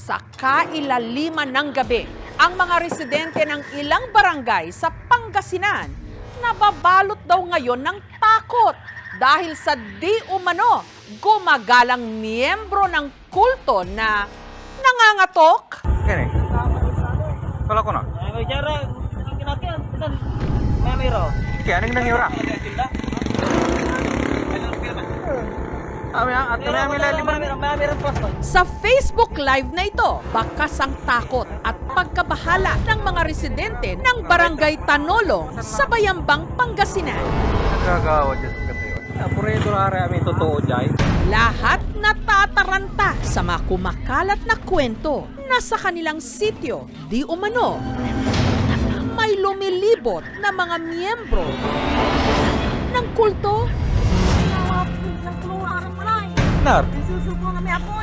Sa kailaliman ng gabi, ang mga residente ng ilang barangay sa Pangasinan nababalot daw ngayon ng takot dahil sa di umano gumagalang miyembro ng kulto na nangangatok. Kene. Wala ko na. Ay, jara, kinakyan, dan, may miro. Kaya anong nangyura? Sa Facebook Live na ito, bakas ang takot at pagkabahala ng mga residente ng Barangay Tanolong sa Bayambang, Pangasinan. Nagagawa dyan sa katayo. Puro ito na rin kami totoo dyan. Lahat natataranta sa mga kumakalat na kwento na sa kanilang sityo, di umano, may lumilibot na mga miyembro ng kulto. Nar.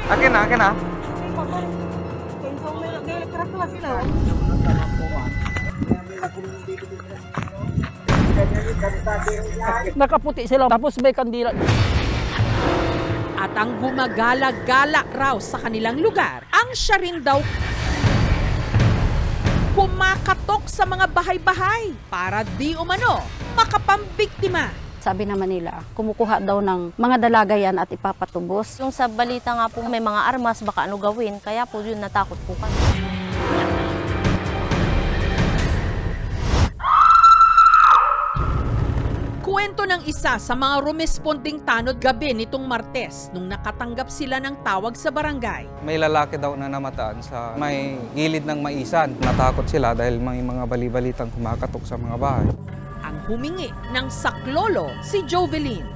Akin na. Nakaputi sila, tapos may kandila. At ang gumagala-gala raw sa kanilang lugar, ang siya rin daw kumakatok sa mga bahay-bahay para di umano makapambiktima. Sabi naman nila, kumukuha daw ng mga dalaga yan at ipapatubos. Yung sa balita nga po may mga armas, baka ano gawin, kaya po yun natakot po kami. Kwento ng isa sa mga rumesponding tanod gabi nitong Martes nung nakatanggap sila ng tawag sa barangay. May lalaki daw na namataan sa may gilid ng maisan. Natakot sila dahil may mga bali-balitang kumakatok sa mga bahay. Ang humingi ng saklolo si Jovelyn.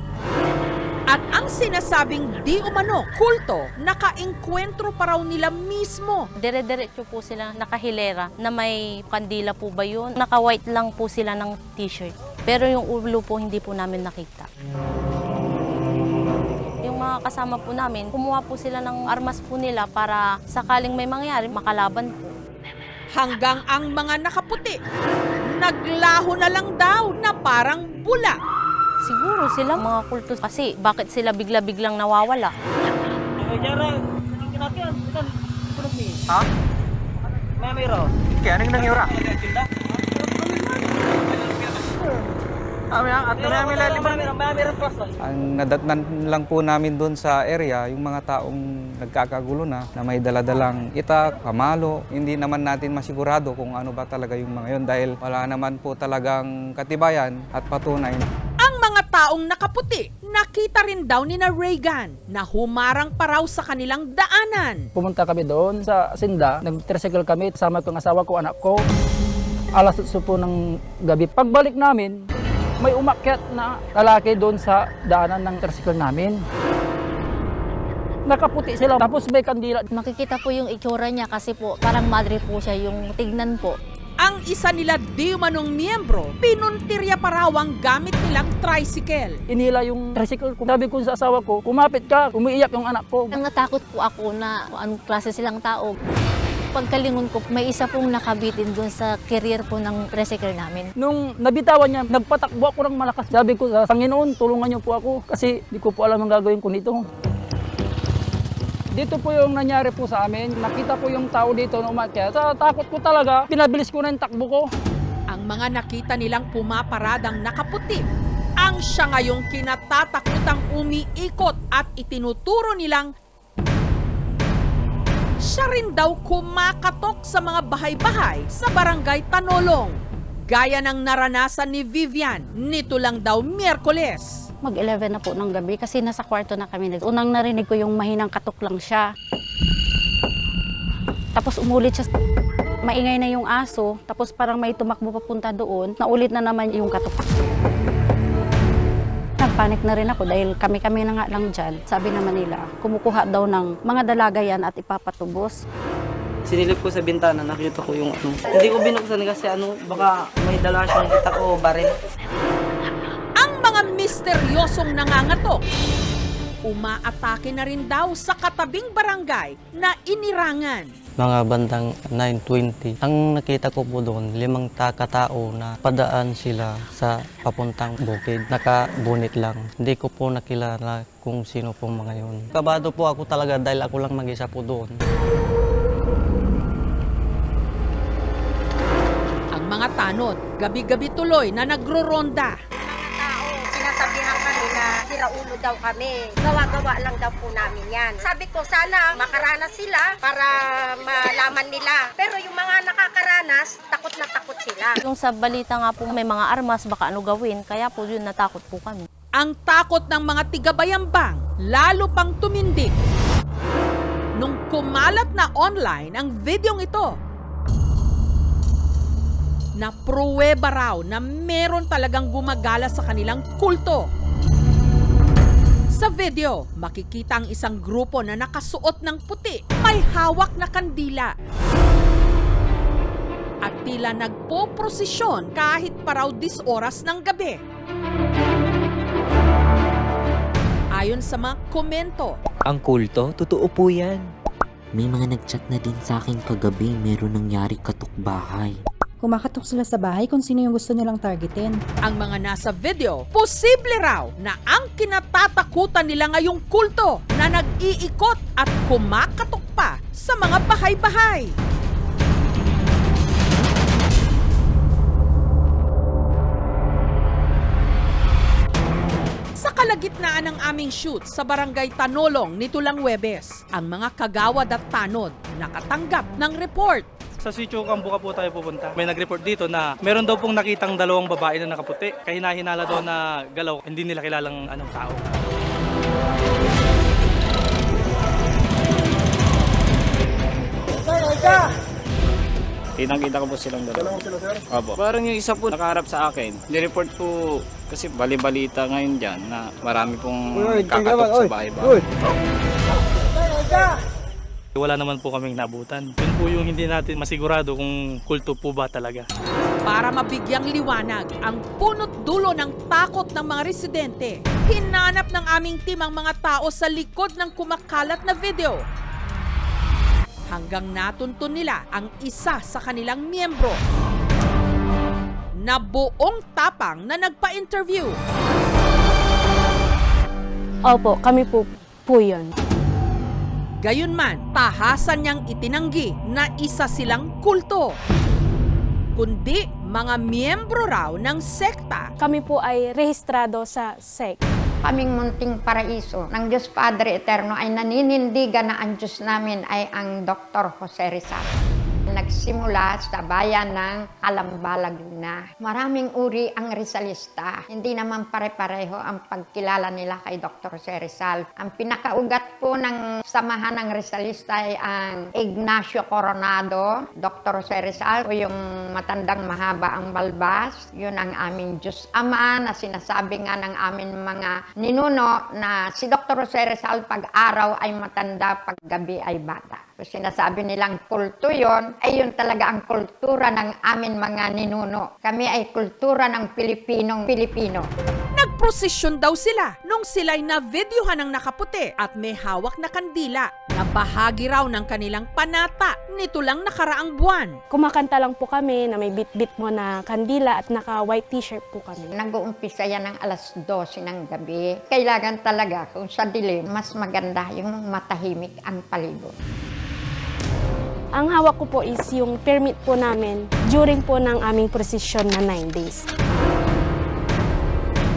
At ang sinasabing di umano kulto, nakaengkwentro pa raw nila mismo. Dire-diretso po sila nakahilera na may kandila po ba yun? Naka-white lang po sila ng t-shirt. Pero yung ulo po hindi po namin nakita. Yung mga kasama po namin, kumuha po sila ng armas po nila para sakaling may mangyari, makalaban po. Hanggang ang mga nakaputi, naglaho na lang daw na parang bula. Siguro sila mga kulto kasi bakit sila bigla-biglang nawawala? Ay, jara, kinakyan, dan, Ha? may miro. Kaya anong nangyura? May miro plus lang. Ang nadatnan lang po namin doon sa area, yung mga taong nagkakagulo na may daladalang itak, pamalo. Hindi naman natin masigurado kung ano ba talaga yung mga yun dahil wala naman po talagang katibayan at patunay. Ang mga taong nakaputi, nakita rin daw ni na Reagan na humarang pa raw sa kanilang daanan. Pumunta kami doon sa Sinda, nag-tricycle kami, kasama ko ang asawa ko, anak ko. Alas 8 po ng gabi. Pagbalik namin, may umakyat na lalaki doon sa daanan ng tricycle namin. Nakaputi sila, tapos may kandila. Makikita po yung itsura niya kasi po parang madre po siya yung tignan po. Ang isa nila di umanong miyembro, pinuntirya pa raw ang gamit nilang tricycle. Inila yung tricycle ko. Sabi ko sa asawa ko, kumapit ka, umiiyak yung anak ko. Ang natakot po ako na anong klase silang tao. Pagkalingon ko, may isa pong nakabitin doon sa career po ng tricycle namin. Nung nabitawan niya, nagpatakbo ako ng malakas. Sabi ko sa Panginoon, tulungan niyo po ako kasi di ko po alam ang gagawin ko nito. Dito po yung nangyari po sa amin. Nakita po yung tao dito na umakyat. Sa takot ko talaga, pinabilis ko na yung takbo ko. Ang mga nakita nilang pumaparadang nakaputi, ang siya ngayong kinatatakutang umiikot at itinuturo nilang siya rin daw kumakatok sa mga bahay-bahay sa Barangay Tanolong. Gaya ng naranasan ni Vivian, nito lang daw Miyerkules. Mag-11 na po ng gabi kasi nasa kwarto na kami. Unang narinig ko yung mahinang katok lang siya. Tapos umulit siya. Maingay na yung aso. Tapos parang may tumakbo papunta doon. Naulit na naman yung katok. Nagpanik na rin ako dahil kami-kami na nga lang dyan. Sabi naman nila, kumukuha daw ng mga dalaga yan at ipapatubos. Sinilip ko sa bintana, nakita ko yung ano. Hindi ko binuksan kasi baka may dala siyang itak o baril. Ang mga misteryosong nangangatok, umaatake na rin daw sa katabing barangay na inirangan. Mga bandang 9:20. Ang nakita ko po doon, 5 katao na padaan sila sa papuntang bukid. Nakabunit lang. Hindi ko po nakilala kung sino po mga yun. Kabado po ako talaga dahil ako lang mag-isa po doon. mga tanod, gabi-gabi tuloy na nagro-ronda. Mga tao, sinasabihan kami na siraulo daw kami. Gawa-gawa lang daw po namin yan. Sabi ko, sana makaranas sila para malaman nila. Pero yung mga nakakaranas, takot na takot sila. Yung sa balita nga po may mga armas, baka ano gawin, kaya po yun natakot po kami. Ang takot ng mga tiga-Bayambang lalo pang tumindig nung kumalat na online ang videong ito na pruweba raw na meron talagang gumagala sa kanilang kulto. Sa video, makikita ang isang grupo na nakasuot ng puti, may hawak na kandila. At tila nagpo-prosesyon kahit pa raw 10 oras ng gabi. Ayon sa mga komento, Ang kulto? Totoo po yan. May mga nagchat na din sa akin kagabi meron nangyari katok bahay. Kumakatok sila sa bahay kung sino yung gusto nilang targetin. ang mga nasa video, posible raw na ang kinatatakutan nila ngayong kulto na nag-iikot at kumakatok pa sa mga bahay-bahay. Sa kalagitnaan ng aming shoot sa Barangay Tanolong nito lang Huwebes, ang mga kagawad at tanod nakatanggap ng report. Sa Sitio Cambuca po tayo pupunta. May nag-report dito na meron daw pong nakitang 2 babae na nakaputi. Kahina-hinala daw na galaw, hindi nila kilalang tao. Kitang-kita ko po silang dalawa. Opo. Parang yung isa po nakaharap sa akin. Nireport po kasi bali-balita ngayon dyan na marami pong kakatok sa bahay-bahay. Wala naman po kaming nabutan. Yun po yung hindi natin masigurado kung kulto po ba talaga. Para mabigyang liwanag ang punot dulo ng takot ng mga residente, hinanap ng aming team ang mga tao sa likod ng kumakalat na video. Hanggang natuntun nila ang isa sa kanilang miyembro na buong tapang na nagpa-interview. Opo, kami po yun. Gayunman, tahasan niyang itinanggi na isa silang kulto, kundi mga miyembro raw ng sekta. Kami po ay rehistrado sa SEC. Kaming munting paraiso ng Diyos Padre Eterno ay naninindigan na ang Diyos namin ay ang Dr. Jose Rizal. Nagsimula sa bayan ng Alambalag na. Maraming uri ang Rizalista. Hindi naman pare-pareho ang pagkilala nila kay Dr. Jose Rizal. Ang pinakaugat po ng samahan ng Rizalista ay ang Ignacio Coronado, Dr. Jose Rizal, o yung matandang mahaba ang balbas. Yun ang aming Diyos Ama na sinasabi nga ng amin mga ninuno na si Dr. Jose Rizal pag-araw ay matanda, pag-gabi ay bata. So, sinasabi nilang kulto yon, ay yun talaga ang kultura ng amin mga ninuno. Kami ay kultura ng Pilipino. Nagprosesyon daw sila nung sila'y na-videohan ng nakaputi at may hawak na kandila na bahagi raw ng kanilang panata nito lang nakaraang buwan. Kumakanta lang po kami na may bit-bit mo na kandila at naka-white t-shirt po kami. Nag-uumpisa yan ng alas 12 ng gabi. Kailangan talaga kung sa dilim, mas maganda yung matahimik ang palibot. Ang hawak ko po is yung permit po namin during po ng aming prosesyon na 9 days.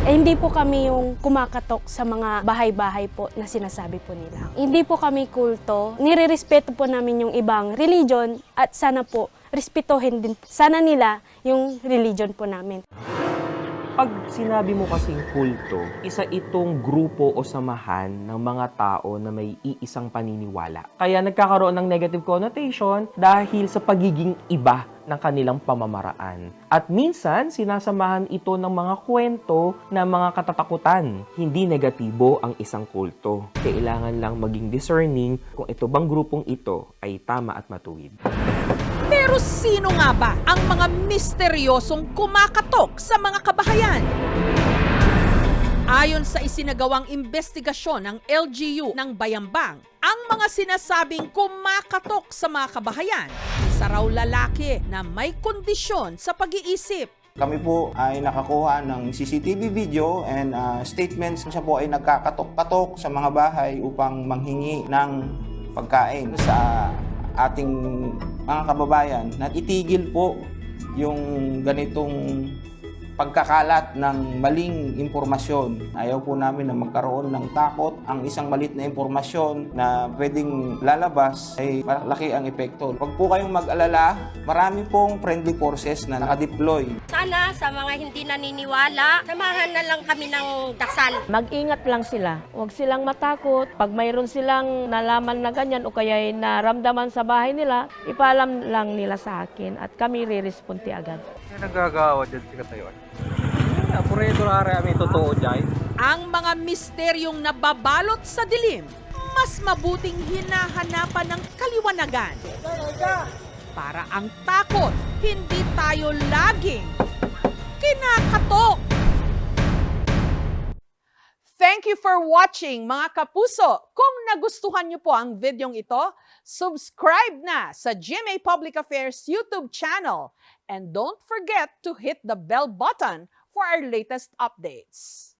Hindi po kami yung kumakatok sa mga bahay-bahay po na sinasabi po nila. Hindi po kami kulto. Nirerespeto po namin yung ibang religion at sana po respetuhin din sana nila yung religion po namin. Pag sinabi mo kasing kulto, isa itong grupo o samahan ng mga tao na may iisang paniniwala. Kaya nagkakaroon ng negative connotation dahil sa pagiging iba ng kanilang pamamaraan. At minsan, sinasamahan ito ng mga kwento na mga katatakutan. Hindi negatibo ang isang kulto. Kailangan lang maging discerning kung ito bang grupong ito ay tama at matuwid. Pero sino nga ba ang mga misteryosong kumakatok sa mga kabahayan? Ayon sa isinagawang investigasyon ng LGU ng Bayambang, ang mga sinasabing kumakatok sa mga kabahayan, isa raw lalaki na may kondisyon sa pag-iisip. Kami po ay nakakuha ng CCTV video and statements. Siya po ay nagkakatok-katok sa mga bahay upang manghingi ng pagkain sa ating mga kababayan na itigil po yung ganitong pagkakalat ng maling impormasyon. Ayaw po namin na magkaroon ng takot. Ang isang malit na impormasyon na pwedeng lalabas ay malaki ang epekto. Huwag po kayong mag-alala, marami pong friendly forces na nakadeploy. Sana sa mga hindi naniniwala, samahan na lang kami ng dasal. Mag-ingat lang sila. Huwag silang matakot. Pag mayroon silang nalaman na ganyan o kaya naramdaman sa bahay nila, ipaalam lang nila sa akin at kami re-responde agad. Nagagawa dyan si Katayuan. Purito na kami totoo dyan. Ang mga misteryong nababalot sa dilim, mas mabuting hinahanapan ng kaliwanagan. Para ang takot, hindi tayo laging kinakatok. Thank you for watching, mga kapuso. Kung nagustuhan niyo po ang videong ito, subscribe na sa GMA Public Affairs YouTube channel. And don't forget to hit the bell button for our latest updates.